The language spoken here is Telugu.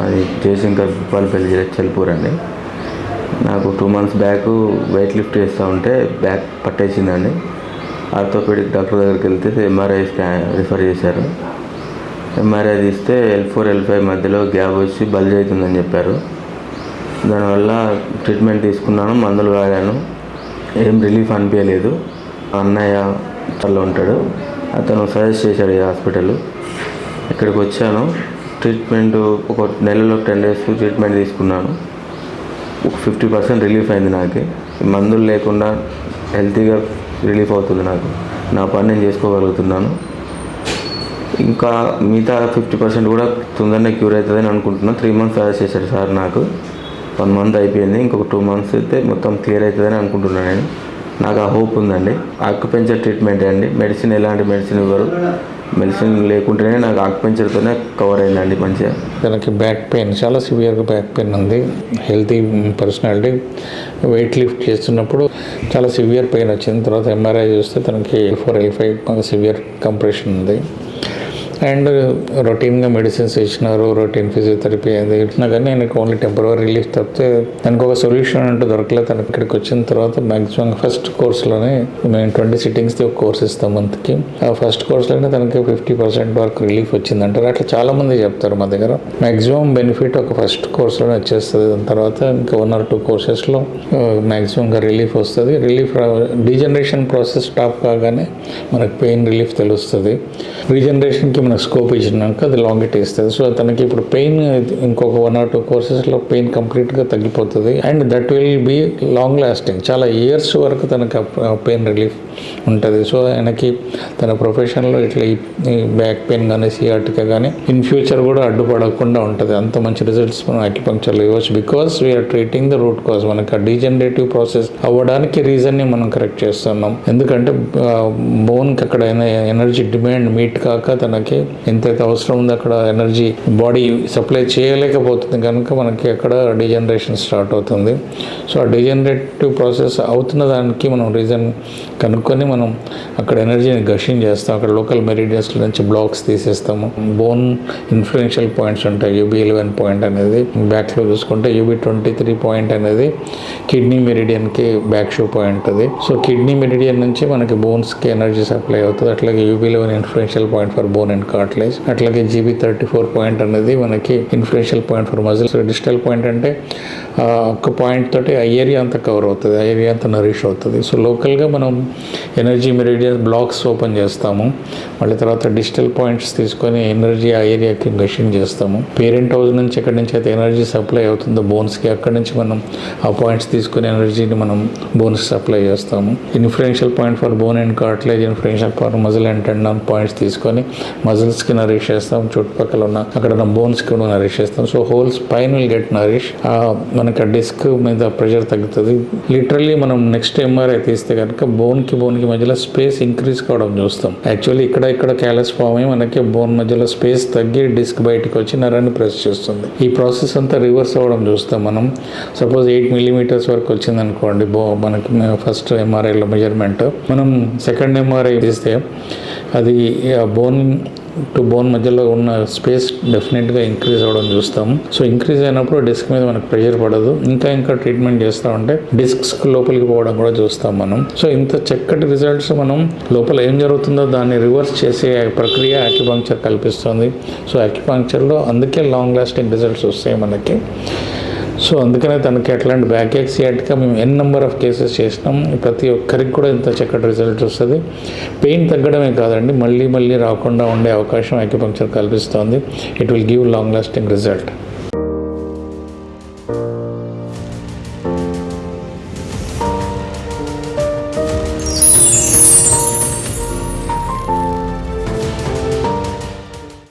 అది జయశంకర్ భూపాలపల్లి చెల్పూర్ అండి. నాకు 2 months బ్యాక్ వెయిట్ లిఫ్ట్ చేస్తూ ఉంటే బ్యాక్ పట్టేసిందండి. ఆర్థోపెడిక్ డాక్టర్ దగ్గరికి వెళ్తే ఎంఆర్ఐ రిఫర్ చేశారు. ఎంఆర్ఐ తీస్తే L4 L5 మధ్యలో గ్యాప్ వచ్చి బల్జ్ అవుతుందని చెప్పారు. దానివల్ల ట్రీట్మెంట్ తీసుకున్నాను, మందులు వాడాను, ఏం రిలీఫ్ అనిపించలేదు. అన్నయ్య తల్లో ఉంటాడు, అతను సజెస్ట్ చేశాడు ఈ హాస్పిటల్. ఇక్కడికి వచ్చాను. ట్రీట్మెంట్ ఒక నెలలో 10 days ట్రీట్మెంట్ తీసుకున్నాను. ఒక 50% రిలీఫ్ అయింది. నాకు మందులు లేకుండా హెల్తీగా రిలీఫ్ అవుతుంది. నా పని నేను చేసుకోగలుగుతున్నాను. ఇంకా మిగతా 50% కూడా తొందరనే క్యూర్ అవుతుందని అనుకుంటున్నాను. 3 months సజెస్ట్ చేశారు సార్. నాకు 1 month అయిపోయింది. ఇంకొక 2 months అయితే మొత్తం క్లియర్ అవుతుందని అనుకుంటున్నాను. నాకు ఆ హోప్ ఉందండి. ఆక్యుపెంచర్ ట్రీట్మెంట్ అండి. మెడిసిన్ ఎలాంటి మెడిసిన్ ఇవ్వరు. మెడిసిన్ లేకుంటేనే నాకు ఆక్యుపెంచర్తోనే కవర్ అయిందండి మంచిగా. తనకి బ్యాక్ పెయిన్, చాలా సివియర్గా బ్యాక్ పెయిన్ ఉంది. Healthy personality. వెయిట్ లిఫ్ట్ చేస్తున్నప్పుడు చాలా సివియర్ పెయిన్ వచ్చింది. తర్వాత ఎంఆర్ఐ చూస్తే తనకి L4 L5 సివియర్ కంప్రెషన్ ఉంది. అండ్ రొటీన్గా మెడిసిన్స్ ఇచ్చినారు, రొటీన్ ఫిజియోథెరపీ అది ఇచ్చినా కానీ ఆయనకు ఓన్లీ టెంపరరీ రిలీఫ్ తప్పితే దానికి ఒక సొల్యూషన్ అంటూ దొరకలేదు. తనకి ఇక్కడికి వచ్చిన తర్వాత మ్యాక్సిమం ఫస్ట్ కోర్స్లోనే మేము 20 sittings ఒక కోర్స్ ఇస్తాం మంత్కి. ఆ ఫస్ట్ కోర్స్లోనే తనకి 50% వరకు రిలీఫ్ వచ్చిందంటారు. అట్లా చాలామంది చెప్తారు మా దగ్గర. మ్యాక్సిమం బెనిఫిట్ ఒక ఫస్ట్ కోర్స్లోనే వచ్చేస్తుంది. దాని తర్వాత ఇంకా 1 or 2 courses మ్యాక్సిమంగా రిలీఫ్ వస్తుంది. డీజనరేషన్ ప్రాసెస్ స్టాప్ కాగానే మనకు పెయిన్ రిలీఫ్ తెలుస్తుంది. రీజనరేషన్కి మనకు స్కోప్ ఇచ్చినాక అది లాంగిట్ ఇస్తుంది. సో తనకి ఇప్పుడు పెయిన్ ఇంకొక 1 or 2 courses పెయిన్ కంప్లీట్గా తగ్గిపోతుంది. And that will be long lasting. చాలా ఇయర్స్ వరకు తనకు పెయిన్ రిలీఫ్ ఉంటుంది. సో ఆయనకి తన ప్రొఫెషన్లో ఇట్లా ఈ బ్యాక్ పెయిన్ కానీ సియాటికా కానీ ఇన్ ఫ్యూచర్ కూడా అడ్డుపడకుండా ఉంటుంది. అంత మంచి రిజల్ట్స్ మనం అక్యుపంక్చర్లో ఇవ్వచ్చు. Because we are treating the root cause. మనకి ఆ డీజనరేటివ్ ప్రాసెస్ అవ్వడానికి రీజన్ని మనం కరెక్ట్ చేస్తున్నాం. ఎందుకంటే బోన్కి అక్కడ ఎనర్జీ డిమాండ్ మీట్ కాక తనకి ఎంతైతే అవసరం ఉందో అక్కడ ఎనర్జీ బాడీ సప్లై చేయలేకపోతుంది కనుక మనకి అక్కడ డీజనరేషన్ స్టార్ట్ అవుతుంది. సో ఆ డీజనరేటివ్ ప్రాసెస్ అవుతున్న దానికి మనం రీజన్ కనుక్కొని మనం అక్కడ ఎనర్జీని గషింగ్ చేస్తాం. అక్కడ లోకల్ మెరిడియన్స్ నుంచి బ్లాక్స్ తీసేస్తాము. బోన్ ఇన్ఫ్లుయెన్షియల్ పాయింట్స్ ఉంటాయి. UB11 పాయింట్ అనేది బ్యాక్లో చూసుకుంటే, UB23 పాయింట్ అనేది కిడ్నీ మెరిడియన్కి బ్యాక్ షో పాయింట్ అది. సో కిడ్నీ మెరిడియన్ నుంచి మనకి బోన్స్కి ఎనర్జీ సప్లై అవుతుంది. అట్లాగే UB11 influential point for bone and cartilage. అట్లాగే GB34 పాయింట్ అనేది మనకి influential point for muscles. Digital point అంటే ఒక్క పాయింట్ తోటి ఆ ఏరియా అంతా కవర్ అవుతుంది, ఆ ఏరియా అంతా నరిష్ అవుతుంది. సో లోకల్గా మనం ఎనర్జీ మెరిడియన్ బ్లాక్స్ ఓపెన్ చేస్తాము. మళ్ళీ తర్వాత డిజిటల్ పాయింట్స్ తీసుకొని ఎనర్జీ ఆ ఏరియాకి గషింగ్ చేస్తాము. పేరెంట్ హౌస్ నుంచి ఎక్కడి నుంచి అయితే ఎనర్జీ సప్లై అవుతుందో బోన్స్కి, అక్కడి నుంచి మనం ఆ పాయింట్స్ తీసుకొని ఎనర్జీని మనం బోన్స్ సప్లై చేస్తాము. Influential point for bone and cartilage, influential for muscle and tendon points తీసుకొని మజిల్స్కి నరిష్ చేస్తాం. చుట్టుపక్కల ఉన్న అక్కడ ఉన్న బోన్స్కి కూడా నరిష్ చేస్తాం. So whole spine will get Nourish. మనకి ఆ డిస్క్ మీద ప్రెషర్ తగ్గుతుంది. లిటరల్లీ మనం నెక్స్ట్ MRI తీస్తే కనుక బోన్కి మధ్యలో స్పేస్ ఇంక్రీజ్ కావడం చూస్తాం. యాక్చువల్లీ ఇక్కడ క్యాలస్ ఫామ్ అయ్యి మనకి బోన్ మధ్యలో స్పేస్ తగ్గి డిస్క్ బయటకు వచ్చి నరాన్ని ప్రెస్ చేస్తుంది. ఈ ప్రాసెస్ అంతా రివర్స్ అవ్వడం చూస్తాం మనం. సపోజ్ 8 millimeters వరకు వచ్చింది అనుకోండి మనకి ఫస్ట్ MRIలో మెజర్మెంట్. మనం సెకండ్ MRI తీస్తే అది బోన్ టు బోన్ మధ్యలో ఉన్న స్పేస్ డెఫినెట్గా ఇంక్రీజ్ అవ్వడం చూస్తాము. సో ఇంక్రీజ్ అయినప్పుడు డిస్క్ మీద మనకు ప్రెషర్ పడదు. ఇంకా ట్రీట్మెంట్ చేస్తూ ఉంటే డిస్క్స్ లోపలికి పోవడం కూడా చూస్తాం మనం. సో ఇంత చక్కటి రిజల్ట్స్ మనం లోపల ఏం జరుగుతుందో దాన్ని రివర్స్ చేసే ప్రక్రియ అక్యుపంక్చర్ కల్పిస్తుంది. సో అక్యుపంక్చర్లో అందుకే లాంగ్ లాస్టింగ్ రిజల్ట్స్ వస్తాయి మనకి. సో అందుకనే తనకి అట్లాంటి బ్యాక్ ఏక్ సియాటికా మేము ఎన్ నెంబర్ ఆఫ్ కేసెస్ చేసినాం. ప్రతి ఒక్కరికి కూడా ఇంత చక్కటి రిజల్ట్ వస్తుంది. పెయిన్ తగ్గడమే కాదండి, మళ్ళీ రాకుండా ఉండే అవకాశం అక్యుపంక్చర్ కల్పిస్తుంది. It will give long lasting result.